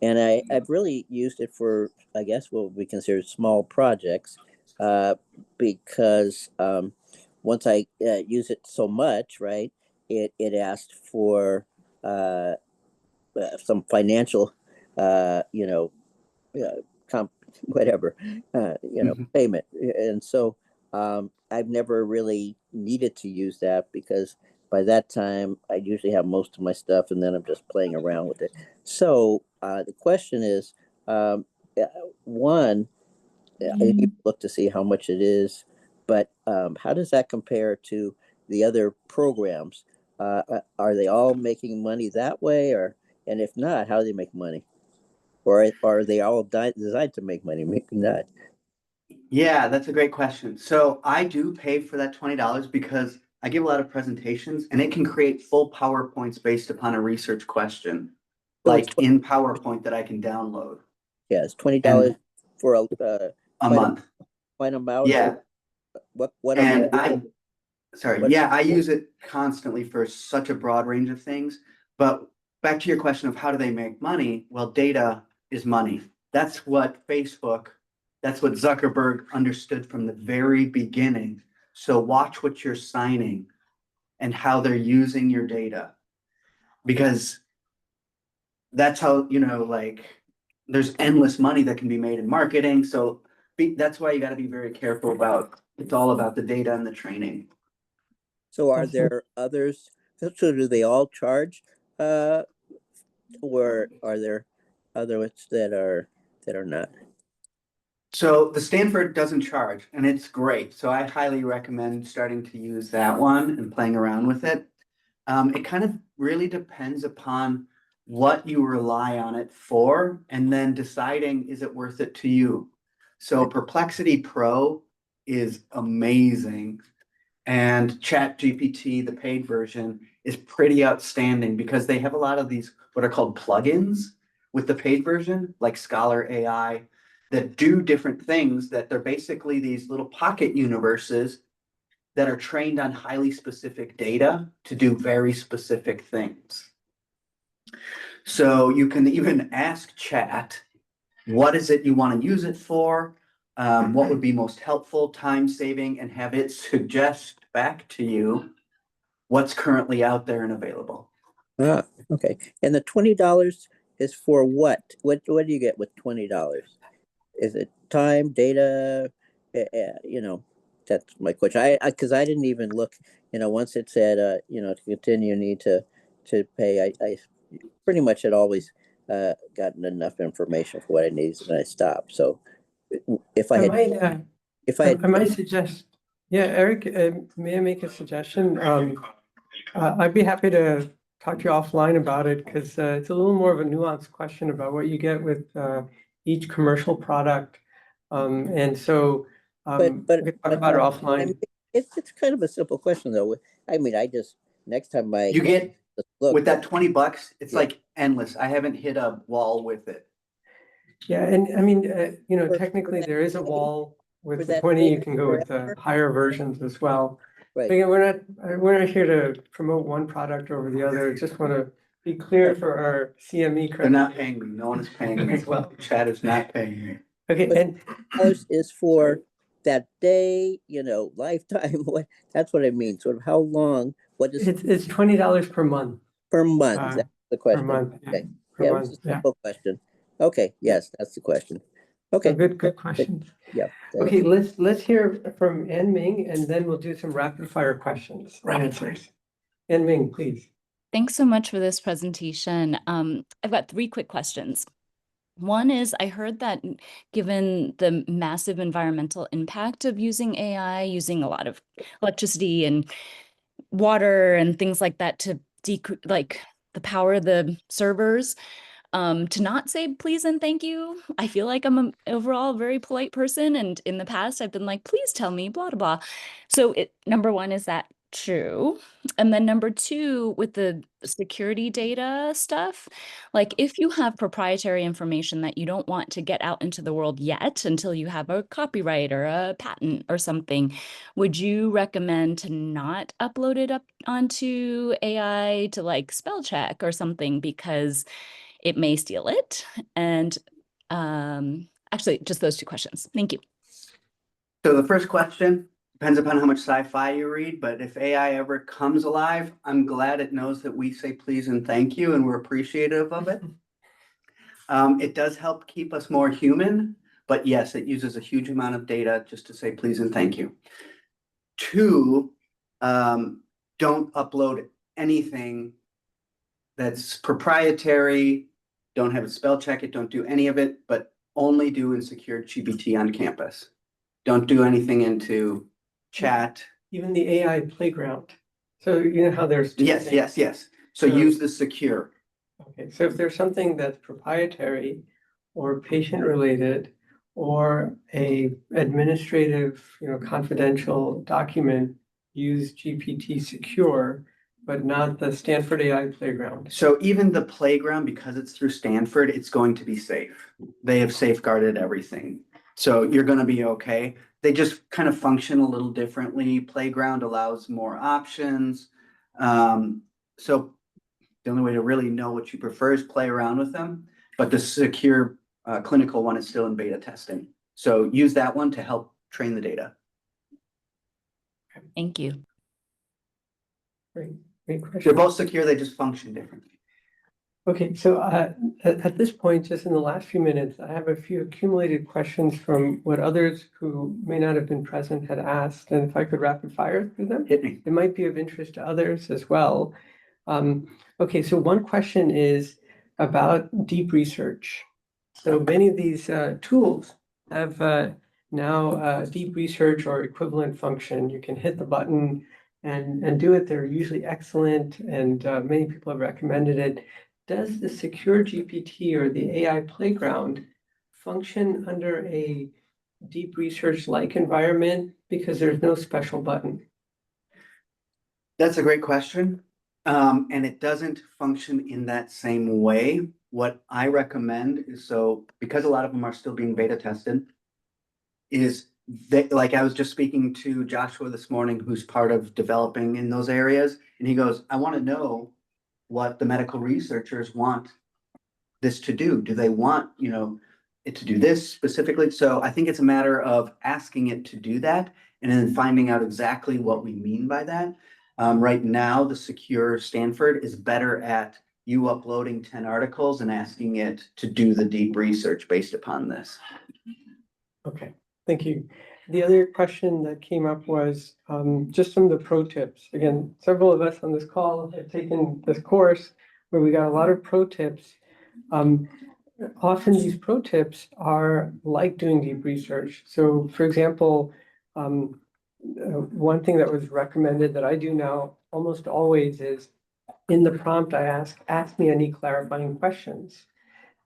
and I've really used it for, I guess, what would be considered small projects, because once I use it so much, right, it asked for some financial, whatever, payment. And so I've never really needed to use that because by that time I usually have most of my stuff and then I'm just playing around with it. So the question is, one, I need to look to see how much it is, but how does that compare to the other programs? Are they all making money that way, and if not, how do they make money? Or are they all designed to make money? Maybe not. Yeah, that's a great question. So I do pay for that $20 because I give a lot of presentations and it can create full PowerPoints based upon a research question, So it's like in PowerPoint that I can download Yeah, it's $20 for a quite month. quite amount. Yeah. What And amount? sorry, What- yeah, I use it constantly for such a broad range of things. But back to your question of how do they make money? Well, data is money. That's what that's what Zuckerberg understood from the very beginning. So watch what you're signing and how they're using your data. Because that's how, like, there's endless money that can be made in marketing. So that's why you got to be very careful about, it's all about the data and the training. So are there others? So do they all charge? Or are there others that are not? So the Stanford doesn't charge and it's great. So I highly recommend starting to use that one and playing around with it. It kind of really depends upon what you rely on it for and then deciding, is it worth it to you? So Perplexity Pro is amazing. And ChatGPT, the paid version, is pretty outstanding because they have a lot of these what are called plugins with the paid version, like Scholar AI, that do different things that they're basically these little pocket universes that are trained on highly specific data to do very specific things. So you can even ask Chat, what is it you want to use it for? What would be most helpful, time saving, and have it suggest back to you what's currently out there and available. Ah, okay. And the $20 is for what? What do you get with $20? Is it time, data? That's my question. Because I didn't even look. Once it said, to continue, you need to pay. I pretty much had always gotten enough information for what I needed, and I stopped. So if I I had, might, if I had, I might suggest Yeah, Eric, may I make a suggestion? I'd be happy to talk to you offline about it because it's a little more of a nuanced question about what you get with each commercial product. And so But we can talk about it I offline. mean, it's kind of a simple question though. I mean, I just, next time I. You get, Look, with that $20, it's Yeah. like endless. I haven't hit a wall with it. Yeah, and I mean, For technically that there is a day- wall for with the that 20, you day can go with the forever. higher versions as well. Right. Again, we're not here to promote one product over the other. Just want to be clear for our CME. They're not paying me. No one is paying me. As well. Chad is not paying me. Okay, But- and Dollars is for that day, lifetime, that's what I mean, sort of how long, what is it's $20 per month. per month, uh, that's the Per question. month. Okay. Per Yeah, it month, was a yeah. simple question. Okay, yes, that's the question. So Okay, good questions. yeah. Okay, let's hear from Ann Ming and then we'll do some rapid fire questions or answers. Ann Ming, please. Thanks so much for this presentation. I've got 3 quick questions. One is, I heard that given the massive environmental impact of using AI, using a lot of electricity and water and things like that to the power of the servers, to not say please and thank you. I feel like I'm an overall very polite person, and in the past I've been like, please tell me, blah, blah, blah. So number 1, is that true? And then number 2, with the security data stuff, like if you have proprietary information that you don't want to get out into the world yet until you have a copyright or a patent or something, would you recommend to not upload it up onto AI to like spell check or something because it may steal it? And actually, just those 2 questions. Thank you. So the first question depends upon how much sci-fi you read, but if AI ever comes alive, I'm glad it knows that we say please and thank you and we're appreciative of it. It does help keep us more human, but yes, it uses a huge amount of data just to say please and thank you. 2, don't upload anything that's proprietary, don't have it spell check it, don't do any of it, but only do in secured GPT on campus. Don't do anything into chat. Even the AI playground. So you know how there's. 2 Yes, things. yes. So So- use the secure. Okay, so if there's something that's proprietary or patient related or a administrative, confidential document, use GPT secure, but not the Stanford AI playground. So even the playground, because it's through Stanford, it's going to be safe. They have safeguarded everything. So you're going to be okay. They just kind of function a little differently. Playground allows more options. So the only way to really know what you prefer is play around with them. But the secure clinical one is still in beta testing. So use that one to help train the data. Thank you. Great They're question. both secure, they just function differently. Okay, so at this point, just in the last few minutes, I have a few accumulated questions from what others who may not have been present had asked, and if I could rapid fire through them, Hit me. it might be of interest to others as well. Okay, so one question is about deep research. So many of these tools have now deep research or equivalent function. You can hit the button and do it. They're usually excellent, and many people have recommended it. Does the secure GPT or the AI playground function under a deep research-like environment because there's no special button? That's a great question. And it doesn't function in that same way. What I recommend is, so because a lot of them are still being beta tested, is that, like I was just speaking to Joshua this morning, who's part of developing in those areas, and he goes, I want to know what the medical researchers want this to do. Do they want, it to do this specifically? So I think it's a matter of asking it to do that and then finding out exactly what we mean by that. Right now, the secure Stanford is better at you uploading 10 articles and asking it to do the deep research based upon this. Okay, thank you. The other question that came up was just some of the pro tips. Again, several of us on this call have taken this course where we got a lot of pro tips. Often these pro tips are like doing deep research. So for example, one thing that was recommended that I do now almost always is in the prompt, I ask me any clarifying questions,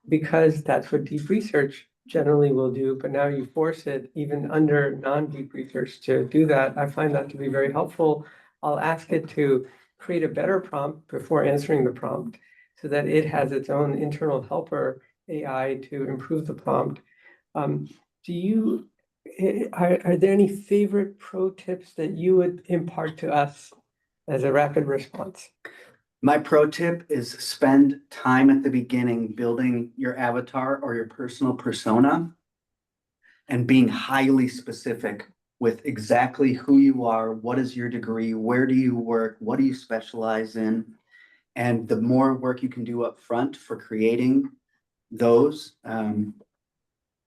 because that's what deep research generally will do. But now you force it even under non-deep research to do that. I find that to be very helpful. I'll ask it to create a better prompt before answering the prompt so that it has its own internal helper AI to improve the prompt. Are there any favorite pro tips that you would impart to us as a rapid response? My pro tip is spend time at the beginning building your avatar or your personal persona and being highly specific with exactly who you are, what is your degree, where do you work, what do you specialize in? And the more work you can do up front for creating those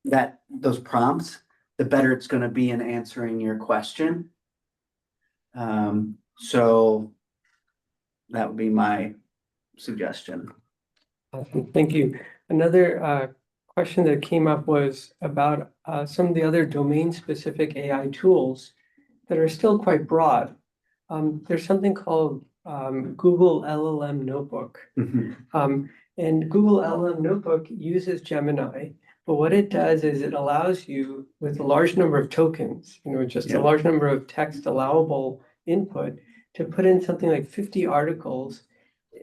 those prompts, the better it's going to be in answering your question. So that would be my suggestion. Awesome, thank you. Another question that came up was about some of the other domain-specific AI tools that are still quite broad. There's something called Google LLM Notebook. And Google LLM Notebook uses Gemini, but what it does is it allows you, with a large number of tokens, just a large number of text allowable input, to put in something like 50 articles,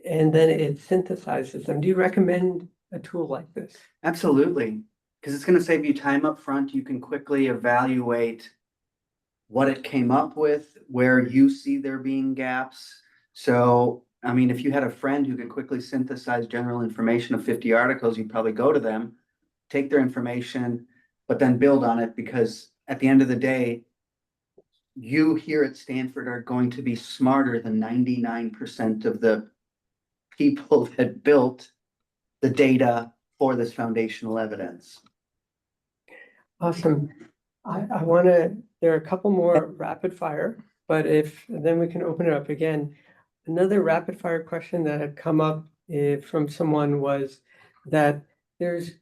and then it synthesizes them. Do you recommend a tool like this? Absolutely, because it's going to save you time up front. You can quickly evaluate what it came up with, where you see there being gaps. So, I mean, if you had a friend who could quickly synthesize general information of 50 articles, you'd probably go to them, take their information, but then build on it, because at the end of the day, you here at Stanford are going to be smarter than 99% of the people that built the data for this foundational evidence. Awesome. There are a couple more rapid fire, but then we can open it up again. Another rapid fire question that had come up from someone was that there's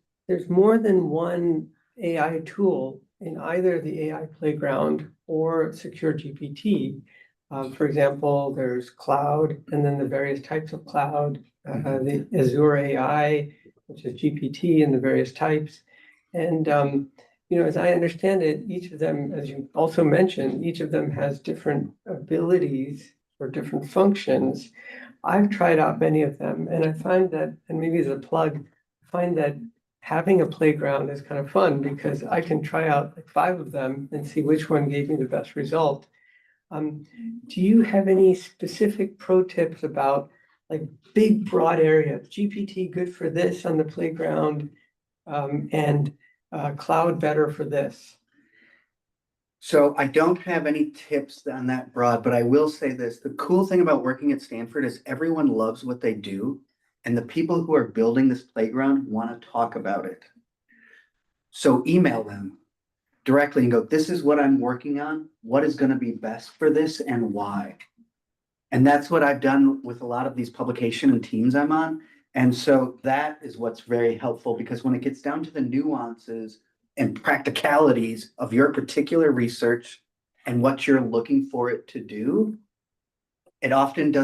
more than one AI tool in either the AI Playground or Secure GPT. For example, there's cloud, and then the various types of cloud, the Azure AI, which is GPT, and the various types. And as I understand it, each of them, as you also mentioned, each of them has different abilities or different functions. I've tried out many of them, and I find that, and maybe as a plug, I find that having a playground is kind of fun, because I can try out like 5 of them and see which one gave me the best result. Do you have any specific pro tips about like big, broad areas? GPT good for this on the playground, and cloud better for this? So I don't have any tips on that broad, but I will say this. The cool thing about working at Stanford is everyone loves what they do, and the people who are building this playground want to talk about it. So email them directly and go, this is what I'm working on. What is going to be best for this and why? And that's what I've done with a lot of these publication and teams I'm on. And so that is what's very helpful, because when it gets down to the nuances and practicalities of your particular research and what you're looking for it to do, it often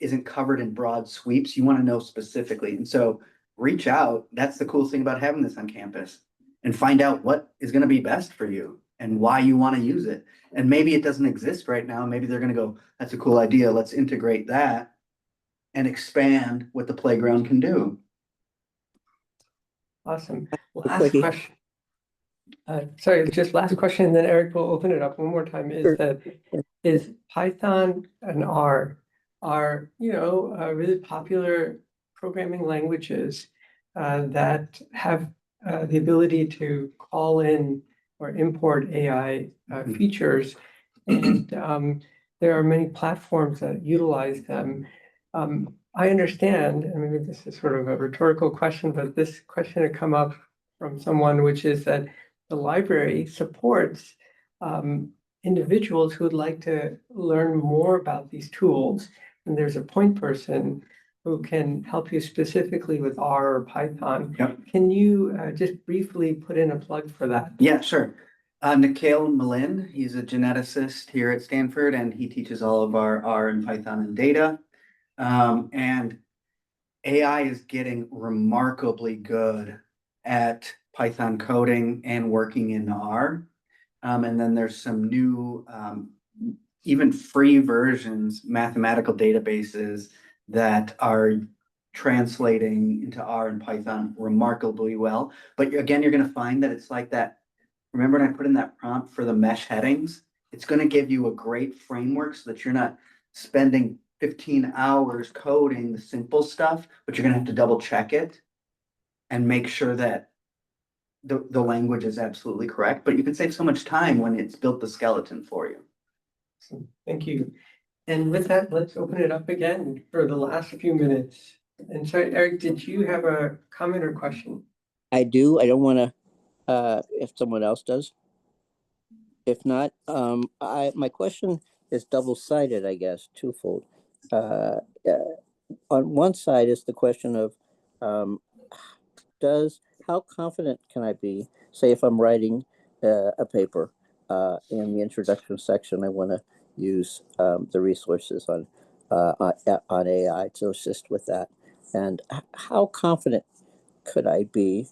isn't covered in broad sweeps. You want to know specifically. And so reach out. That's the cool thing about having this on campus, and find out what is going to be best for you and why you want to use it. And maybe it doesn't exist right now. Maybe they're going to go, that's a cool idea. Let's integrate that and expand what the playground can do. Awesome. Last question. Sorry, just last question, and then Eric will open it up one more time. Is Python and R are really popular programming languages that have the ability to call in or import AI features, and there are many platforms that utilize them. I understand, and maybe this is sort of a rhetorical question, but this question had come up from someone, which is that the library supports individuals who would like to learn more about these tools, and there's a point person who can help you specifically with R or Python. Yep. Can you just briefly put in a plug for that? Yeah, sure. Nikhil Malin, he's a geneticist here at Stanford, and he teaches all of our R and Python and data. And AI is getting remarkably good at Python coding and working in R. And then there's some new, even free versions, mathematical databases that are translating into R and Python remarkably well. But again, you're going to find that it's like that. Remember when I put in that prompt for the mesh headings? It's going to give you a great framework so that you're not spending 15 hours coding the simple stuff, but you're going to have to double check it and make sure that the language is absolutely correct. But you can save so much time when it's built the skeleton for you. Thank you. And with that, let's open it up again for the last few minutes. And so, Eric, did you have a comment or question? I do. I don't want to, if someone else does. If not, my question is double-sided, I guess, twofold. On one side is the question of, how confident can I be, say if I'm writing a paper, in the introduction section, I want to use the resources on AI to assist with that. And how confident could I be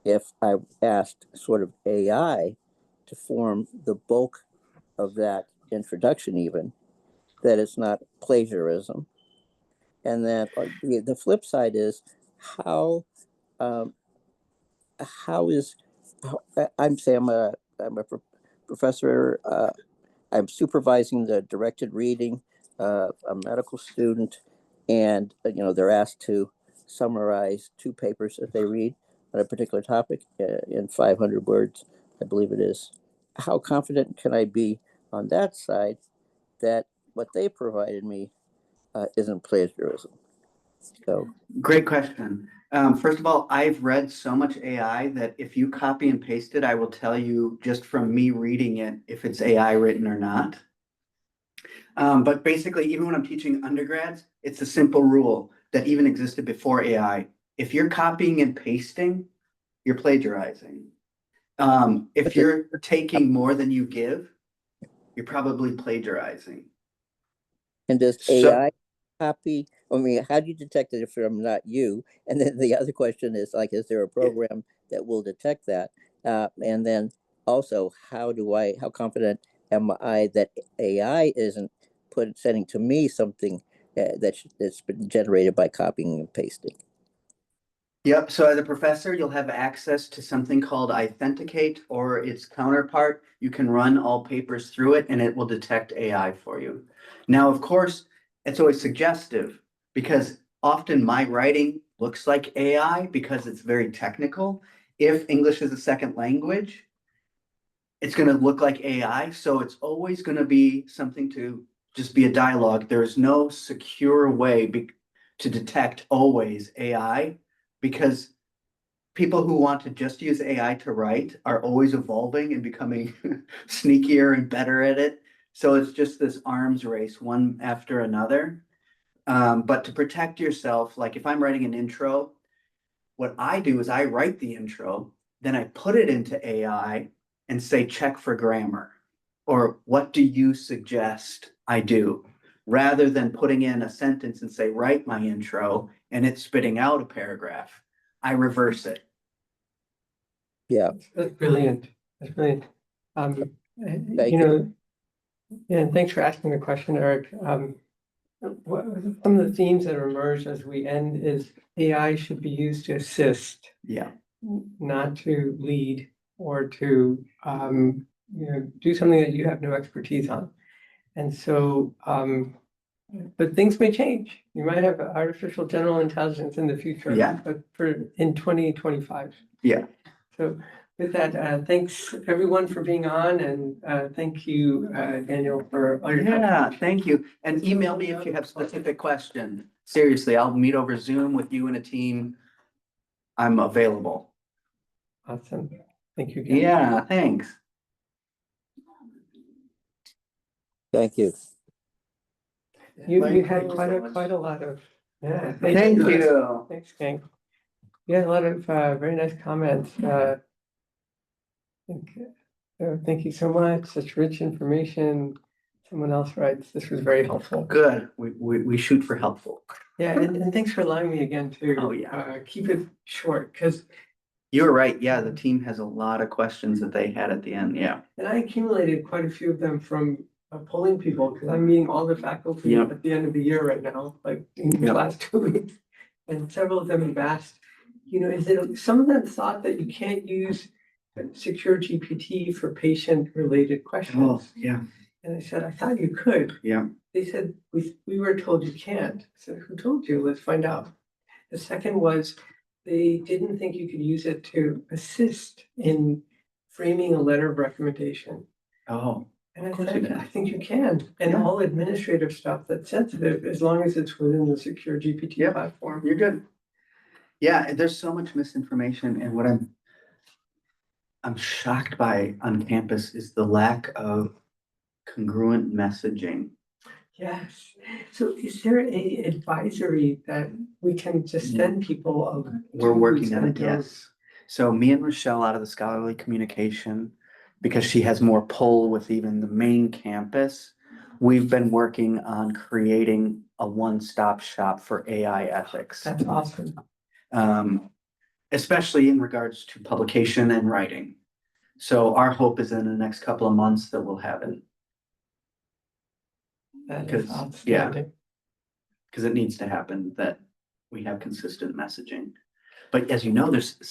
if I asked sort of AI to form the bulk of that introduction, even that it's not plagiarism? And then the flip side is how I'm Sam. I'm a professor. I'm supervising the directed reading of a medical student, and they're asked to summarize 2 papers that they read on a particular topic in 500 words, I believe it is. How confident can I be on that side that what they provided me isn't plagiarism? So Great question. First of all, I've read so much AI that if you copy and paste it, I will tell you just from me reading it if it's AI written or not. But basically, even when I'm teaching undergrads, it's a simple rule that even existed before AI. If you're copying and pasting, you're plagiarizing. If you're taking more than you give, you're probably plagiarizing. And does So- AI copy? I mean, how do you detect it if I'm not you? And then the other question is like, is there a program that will detect that? And then also, how confident am I that AI isn't sending to me something that's been generated by copying and pasting? Yep, so as a professor, you'll have access to something called Authenticate or its counterpart. You can run all papers through it and it will detect AI for you. Now, of course, it's always suggestive because often my writing looks like AI because it's very technical. If English is a second language, it's going to look like AI. So it's always going to be something to just be a dialogue. There is no secure way to detect always AI because people who want to just use AI to write are always evolving and becoming sneakier and better at it. So it's just this arms race, one after another. But to protect yourself, like if I'm writing an intro, what I do is I write the intro, then I put it into AI and say, check for grammar, or what do you suggest I do? Rather than putting in a sentence and say, write my intro, and it's spitting out a paragraph, I reverse it. Yeah. That's brilliant. That's brilliant. Thank You know, yeah, and thanks for asking the question, Eric. Some of the themes that emerge as we end is AI should be used to assist, Yeah. not to lead or to do something that you have no expertise on. And so, but things may change. You might have artificial general intelligence in the future. Yeah. But in 2025. Yeah. So with that, thanks everyone for being on, and thank you, Daniel, for all your help. Yeah, thank you. And email me if you have specific questions. Seriously, I'll meet over Zoom with you and a team. I'm available. Awesome. Thank you. Again. Yeah, thanks. Thank you. You had quite a lot of, yeah. Thank you. Thanks, gang. You had a lot of very nice comments. I think So thank you so much, such rich information. Someone else writes, this was very helpful. Good. We shoot for helpful. Yeah, and thanks for allowing me again to Oh, yeah. keep it short, because You were right. Yeah, the team has a lot of questions that they had at the end. Yeah. and I accumulated quite a few of them from polling people, because I'm meeting all the faculty Yep. at the end of the year right now, like in the Yep. last 2 weeks. And several of them have asked, is it, some of them thought that you can't use secure GPT for patient-related Oh, questions. yeah. And I said, I thought you could. Yeah. They said, we were told you can't. I said, who told you? Let's find out. The second was, they didn't think you could use it to assist in framing a letter of recommendation. Oh, And I course you said, can. I think you can. And Yeah. all administrative stuff that's sensitive, as long as it's within the secure GPT Yep. platform. you're good. Yeah, there's so much misinformation, and what I'm shocked by on campus is the lack of congruent messaging. Yes. So is there a advisory that we can just send people of? We're do's working on and it, don'ts? yes. So me and Rochelle out of the scholarly communication, because she has more pull with even the main campus, we've been working on creating a one-stop shop for AI ethics. That's awesome. Especially in regards to publication and writing. So our hope is in the next couple of months that we'll have it, That Because, is yeah. outstanding. because it needs to happen, that we have consistent messaging. But as you know, there's